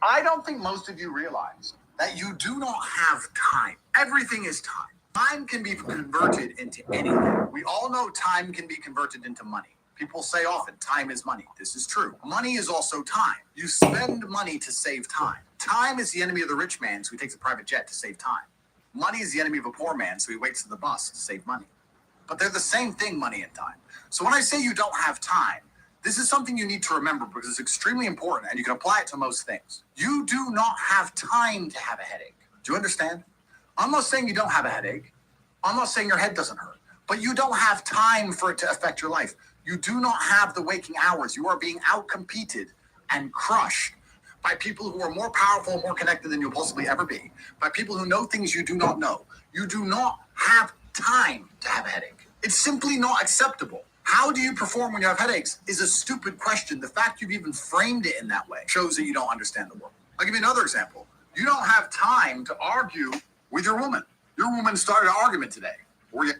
I don't think most of you realize that you do not have time. Everything is time. Time can be converted into anything. We all know time can be converted into money. People say often, time is money. This is true. Money is also time. You spend money to save time. Time is the enemy of the rich man, so he takes a private jet to save time. Money is the enemy of a poor man, so he waits for the bus to save money. But they're the same thing, money and time. So when I say you don't have time, this is something you need to remember because it's extremely important and you can apply it to most things. You do not have time to have a headache. Do you understand? I'm not saying you don't have a headache. I'm not saying your head doesn't hurt, but you don't have time for it to affect your life. You do not have the waking hours. You are being outcompeted and crushed by people who are more powerful, more connected than you'll possibly ever be, by people who know things you do not know. You do not have time to have a headache. It's simply not acceptable. How do you perform when you have headaches is a stupid question. The fact you've even framed it in that way shows that you don't understand the world. I'll give you another example. You don't have time to argue with your woman. Your woman started an argument today. Woo!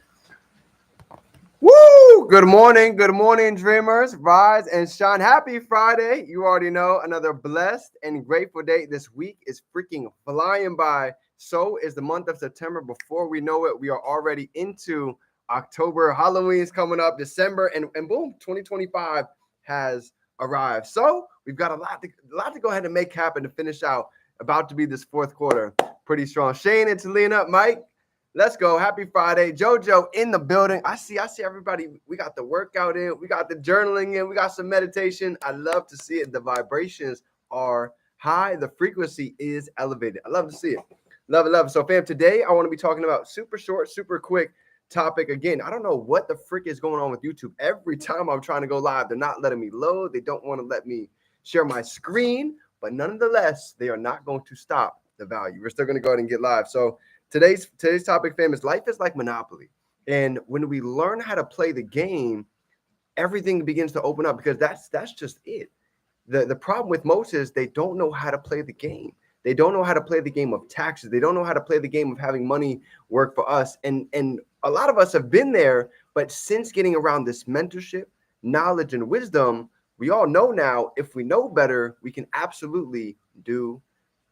Good morning, dreamers. Rise and shine. Happy Friday. You already know another blessed and grateful day. This week is freaking flying by. So is the month of September. Before we know it, we are already into October. Halloween's coming up, December, and boom, 2025 has arrived. So we've got a lot to go ahead and make happen to finish out. About to be this fourth quarter pretty strong. Shane and Talina, Mike. Let's go. Happy Friday. JoJo in the building. I see everybody. We got the workout in. We got the journaling in. We got some meditation. I love to see it. The vibrations are high. The frequency is elevated. I love to see it. Love it. So, fam, today I want to be talking about super short, super quick topic. Again, I don't know what the frick is going on with YouTube. Every time I'm trying to go live, they're not letting me load. They don't want to let me share my screen. But nonetheless, they are not going to stop the value. We're still going to go ahead and get live. So, Today's topic, fam, is life is like Monopoly. And when we learn how to play the game, everything begins to open up because that's just it. The problem with most is they don't know how to play the game. They don't know how to play the game of taxes. They don't know how to play the game of having money work for us. And a lot of us have been there, but since getting around this mentorship, knowledge, and wisdom, we all know now if we know better, we can absolutely do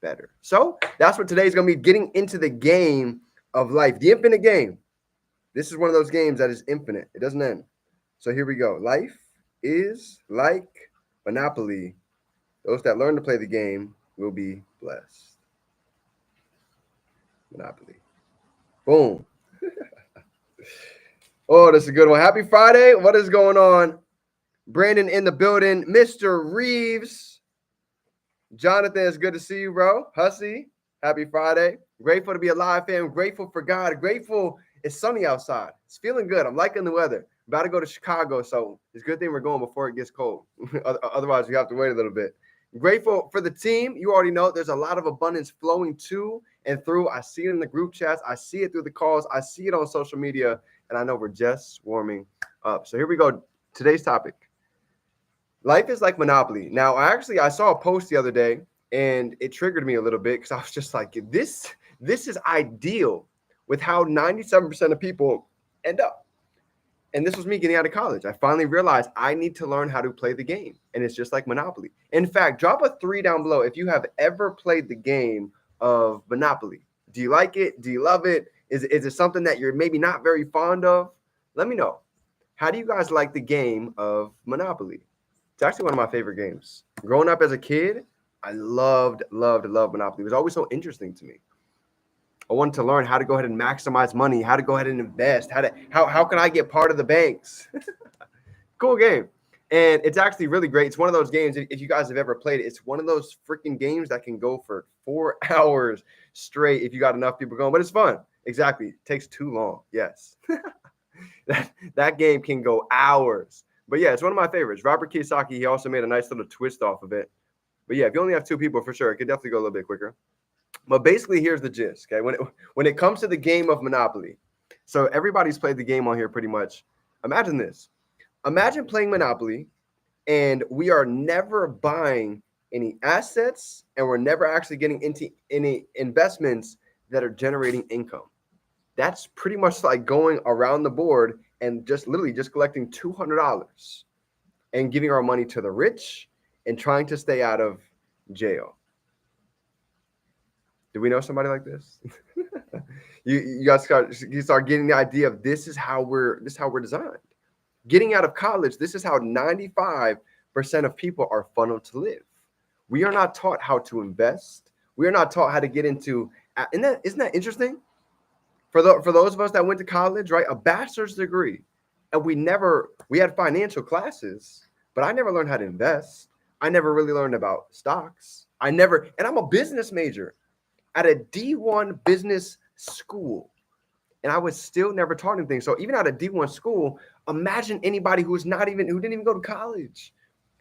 better. So that's what today's going to be, getting into the game of life, the infinite game. This is one of those games that is infinite. It doesn't end. So here we go. Life is like Monopoly. Those that learn to play the game will be blessed. Monopoly. Boom. Oh, that's a good one. Happy Friday. What is going on? Brandon in the building. Mr. Reeves. Jonathan, it's good to see you, bro. Hussey, happy Friday. Grateful to be alive, fam. Grateful for God. Grateful it's sunny outside. It's feeling good. I'm liking the weather. About to go to Chicago, so it's a good thing we're going before it gets cold. Otherwise, we have to wait a little bit. Grateful for the team. You already know there's a lot of abundance flowing to and through. I see it in the group chats. I see it through the calls. I see it on social media, and I know we're just warming up. So here we go. Today's topic. Life is like Monopoly. Now, I saw a post the other day, and it triggered me a little bit because I was just like, this is ideal with how 97% of people end up. And this was me getting out of college. I finally realized I need to learn how to play the game, and it's just like Monopoly. In fact, drop a 3 down below if you have ever played the game of Monopoly. Do you like it? Do you love it? Is it something that you're maybe not very fond of? Let me know. How do you guys like the game of Monopoly? It's actually one of my favorite games. Growing up as a kid, I loved Monopoly. It was always so interesting to me. I wanted to learn how to go ahead and maximize money, how to go ahead and invest, how can I get part of the banks? Cool game. And it's actually really great. It's one of those games, if you guys have ever played it, it's one of those freaking games that can go for 4 hours straight if you got enough people going. But it's fun. Exactly. It takes too long. Yes. that game can go hours. But yeah, it's one of my favorites. Robert Kiyosaki, he also made a nice little twist off of it. But yeah, if you only have 2 people, for sure, it could definitely go a little bit quicker. But basically, here's the gist, okay? When it comes to the game of Monopoly, so everybody's played the game on here pretty much. Imagine this. Imagine playing Monopoly, and we are never buying any assets, and we're never actually getting into any investments that are generating income. That's pretty much like going around the board and just collecting $200 and giving our money to the rich and trying to stay out of jail. Do we know somebody like this? You guys start getting the idea of this is how we're designed. Getting out of college, this is how 95% of people are funneled to live. We are not taught how to invest. We are not taught how to get into. Isn't that interesting? For those of us that went to college, right, a bachelor's degree, and we had financial classes, but I never learned how to invest. I never really learned about stocks. And I'm a business major at a D1 business school, and I was still never taught anything. So even at a D1 school, imagine anybody who didn't even go to college,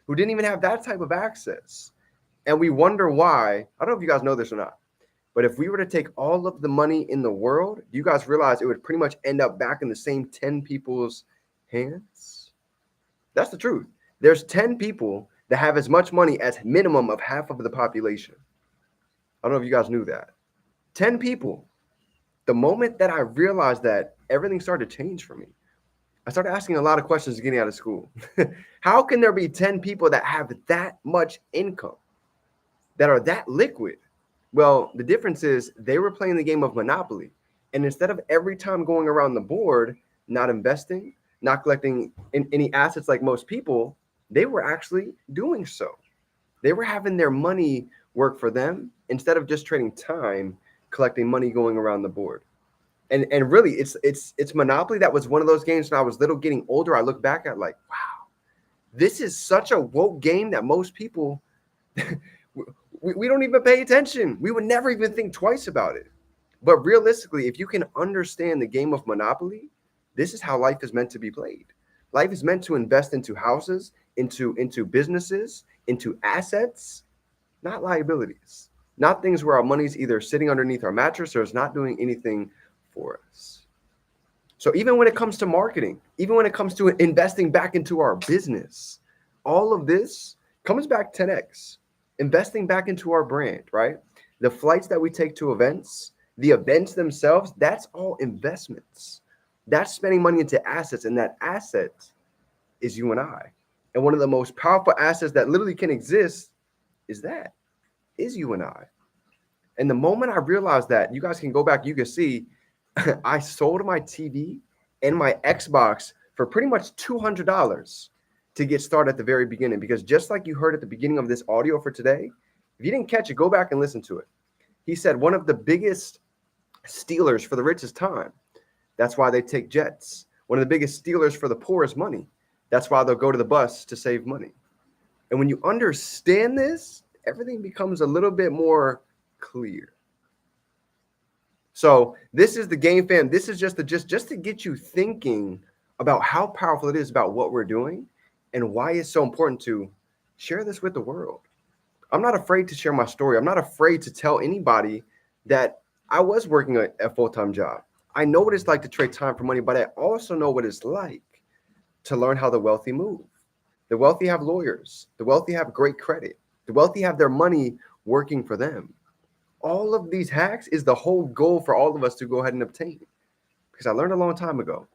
who didn't even have that type of access. And we wonder why. I don't know if you guys know this or not, but if we were to take all of the money in the world, do you guys realize it would pretty much end up back in the same 10 people's hands? That's the truth. There's 10 people that have as much money as minimum of half of the population. I don't know if you guys knew that. 10 people. The moment that I realized that, everything started to change for me. I started asking a lot of questions getting out of school. How can there be 10 people that have that much income, that are that liquid? Well, the difference is they were playing the game of Monopoly. And instead of every time going around the board, not investing, not collecting any assets like most people, they were actually doing so. They were having their money work for them instead of just trading time, collecting money going around the board. And really, it's Monopoly. That was one of those games when I was little. Getting older, I look back at like, wow, this is such a woke game that most people, we don't even pay attention. We would never even think twice about it. But realistically, if you can understand the game of Monopoly, this is how life is meant to be played. Life is meant to invest into houses, into businesses, into assets, not liabilities, not things where our money's either sitting underneath our mattress or is not doing anything for us. So even when it comes to marketing, even when it comes to investing back into our business, all of this comes back 10x. Investing back into our brand, right? The flights that we take to events, the events themselves, that's all investments. That's spending money into assets, and that asset is you and I. And one of the most powerful assets that literally can exist is you and I. And the moment I realized that, you guys can go back, you can see I sold my TV and my Xbox for pretty much $200 to get started at the very beginning. Because just like you heard at the beginning of this audio for today, if you didn't catch it, go back and listen to it. He said one of the biggest stealers for the rich is time. That's why they take jets. One of the biggest stealers for the poor is money. That's why they'll go to the bus to save money. And when you understand this, everything becomes a little bit more clear. So this is the game, fam. This is just to get you thinking about how powerful it is about what we're doing and why it's so important to share this with the world. I'm not afraid to share my story. I'm not afraid to tell anybody that I was working a full-time job. I know what it's like to trade time for money, but I also know what it's like to learn how the wealthy move. The wealthy have lawyers. The wealthy have great credit. The wealthy have their money working for them. All of these hacks is the whole goal for all of us to go ahead and obtain. Because I learned a long time ago,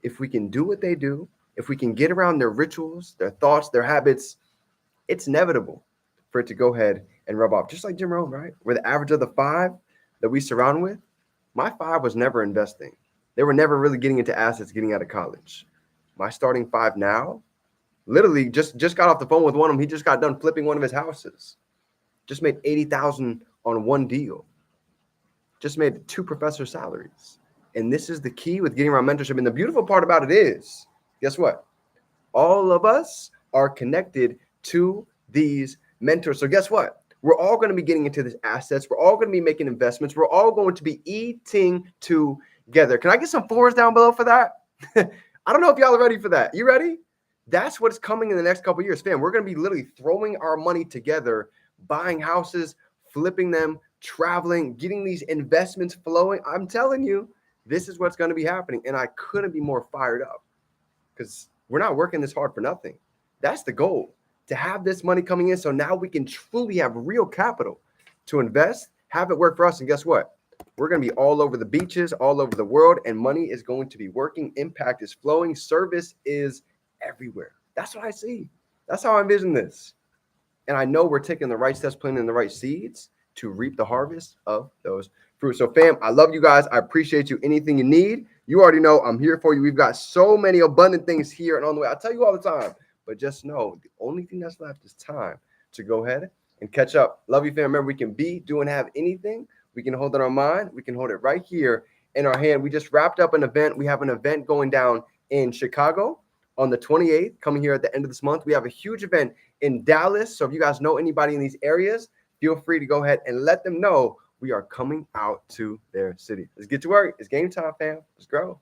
if we can do what they do, if we can get around their rituals, their thoughts, their habits, it's inevitable for it to go ahead and rub off. Just like Jim Rohn, right? We're the average of the 5 that we surround with. My 5 was never investing. They were never really getting into assets getting out of college. My starting 5 now, literally just got off the phone with one of them. He just got done flipping one of his houses. Just made $80,000 on one deal. Just made 2 professor salaries. And this is the key with getting around mentorship. And the beautiful part about it is, guess what? All of us are connected to these mentors. So guess what? We're all going to be getting into these assets. We're all going to be making investments. We're all going to be eating together. Can I get some 4s down below for that? I don't know if y'all are ready for that. You ready? That's what's coming in the next couple of years. Fam, we're going to be literally throwing our money together, buying houses, flipping them, traveling, getting these investments flowing. I'm telling you, this is what's going to be happening. And I couldn't be more fired up because we're not working this hard for nothing. That's the goal, to have this money coming in. So now we can truly have real capital to invest, have it work for us. And guess what? We're going to be all over the beaches, all over the world, and money is going to be working. Impact is flowing. Service is everywhere. That's what I see. That's how I envision this. And I know we're taking the right steps, planting the right seeds. to reap the harvest of those fruits. So, fam, I love you guys. I appreciate you. Anything you need, you already know I'm here for you. We've got so many abundant things here and on the way. I tell you all the time, but just know the only thing that's left is time to go ahead and catch up. Love you, fam. Remember, we can be, do, and have anything. We can hold it in our mind. We can hold it right here in our hand. We just wrapped up an event. We have an event going down in Chicago on the 28th, coming here at the end of this month. We have a huge event in Dallas. So if you guys know anybody in these areas, feel free to go ahead and let them know we are coming out to their city. Let's get to work. It's game time, fam. Let's go.